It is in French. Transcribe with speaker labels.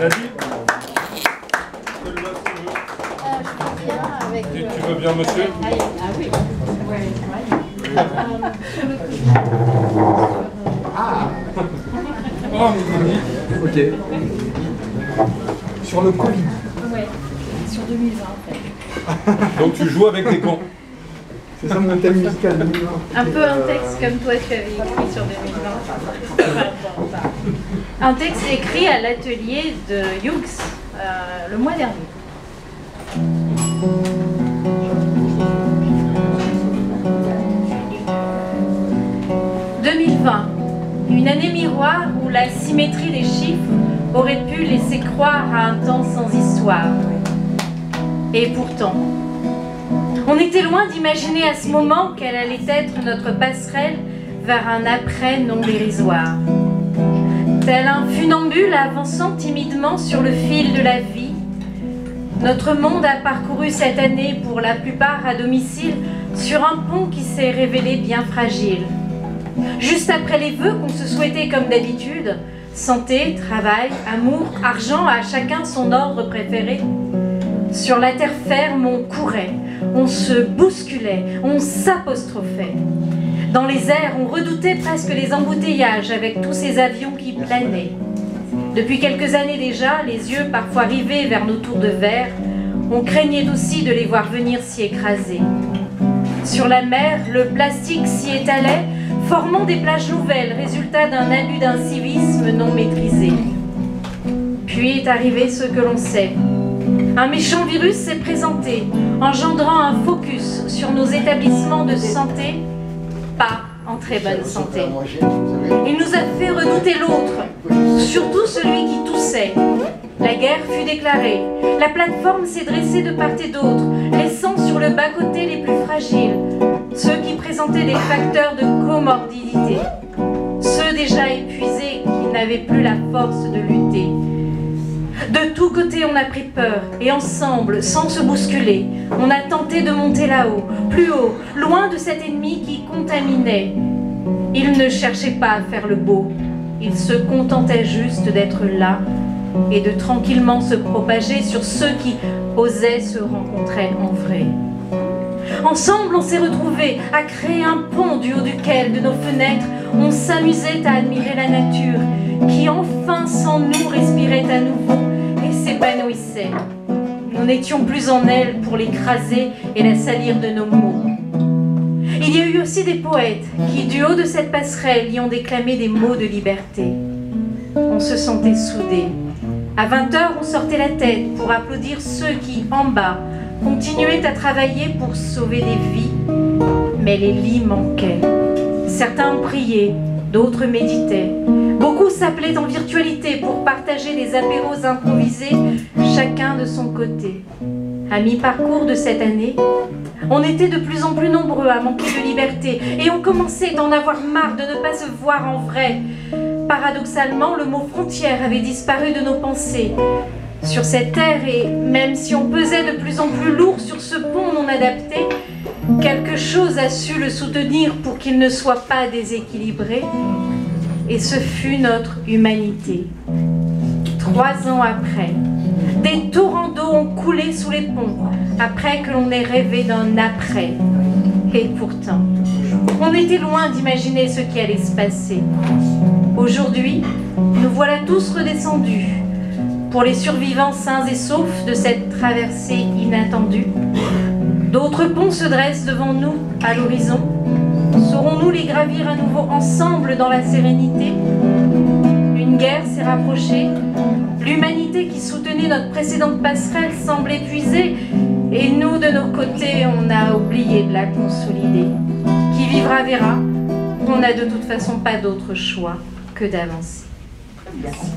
Speaker 1: Nadine, tu veux bien, monsieur?
Speaker 2: Ah oui.
Speaker 3: Ok. Sur le Covid.
Speaker 2: Ouais, sur 2020 en fait.
Speaker 1: Donc tu joues avec des gants.
Speaker 3: C'est ça mon thème musical 2020.
Speaker 2: Un peu un texte comme toi tu avais écrit sur 2020. Un texte écrit à l'atelier de Hughes le mois dernier. « 2020, une année miroir où la symétrie des chiffres aurait pu laisser croire à un temps sans histoire. Et pourtant, on était loin d'imaginer à ce moment qu'elle allait être notre passerelle vers un après non dérisoire. Tel un funambule avançant timidement sur le fil de la vie, notre monde a parcouru cette année pour la plupart à domicile sur un pont qui s'est révélé bien fragile. Juste après les vœux qu'on se souhaitait comme d'habitude, santé, travail, amour, argent, à chacun son ordre préféré, sur la terre ferme on courait, on se bousculait, on s'apostrophait. Dans les airs, on redoutait presque les embouteillages avec tous ces avions qui planaient. Depuis quelques années déjà, les yeux parfois rivés vers nos tours de verre, on craignait aussi de les voir venir s'y écraser. Sur la mer, le plastique s'y étalait, formant des plages nouvelles, résultat d'un abus d'incivisme non maîtrisé. Puis est arrivé ce que l'on sait. Un méchant virus s'est présenté, engendrant un focus sur nos établissements de santé, pas en très bonne santé. Il nous a fait redouter l'autre, surtout celui qui toussait. La guerre fut déclarée, la plateforme s'est dressée de part et d'autre, laissant sur le bas-côté les plus fragiles, ceux qui présentaient des facteurs de comorbidité, ceux déjà épuisés qui n'avaient plus la force de lutter. De tous côtés, on a pris peur, et ensemble, sans se bousculer, on a tenté de monter là-haut, plus haut, loin de cet ennemi qui contaminait. Il ne cherchait pas à faire le beau, il se contentait juste d'être là et de tranquillement se propager sur ceux qui osaient se rencontrer en vrai. Ensemble, on s'est retrouvés à créer un pont du haut duquel, de nos fenêtres, on s'amusait à admirer la nature qui enfin sans nous respirait à nouveau et s'épanouissait. Nous n'étions plus en elle pour l'écraser et la salir de nos mots. Il y a eu aussi des poètes qui, du haut de cette passerelle, y ont déclamé des mots de liberté. On se sentait soudés. À 20h, on sortait la tête pour applaudir ceux qui, en bas, continuaient à travailler pour sauver des vies. Mais les lits manquaient. Certains ont prié, d'autres méditaient. Beaucoup s'appelaient en virtualité pour partager des apéros improvisés, chacun de son côté. À mi-parcours de cette année, on était de plus en plus nombreux à manquer de liberté et on commençait d'en avoir marre de ne pas se voir en vrai. Paradoxalement, le mot frontière avait disparu de nos pensées. Sur cette terre, et même si on pesait de plus en plus lourd sur ce pont non adapté, quelque chose a su le soutenir pour qu'il ne soit pas déséquilibré. Et ce fut notre humanité. 3 ans après, des torrents d'eau ont coulé sous les ponts, après que l'on ait rêvé d'un après. Et pourtant, on était loin d'imaginer ce qui allait se passer. Aujourd'hui, nous voilà tous redescendus. Pour les survivants sains et saufs de cette traversée inattendue, d'autres ponts se dressent devant nous à l'horizon. Saurons-nous les gravir à nouveau ensemble dans la sérénité? Une guerre s'est rapprochée. L'humanité qui soutenait notre précédente passerelle semble épuisée. Et nous, de nos côtés, on a oublié de la consolider. Qui vivra verra. On n'a de toute façon pas d'autre choix que d'avancer. Merci.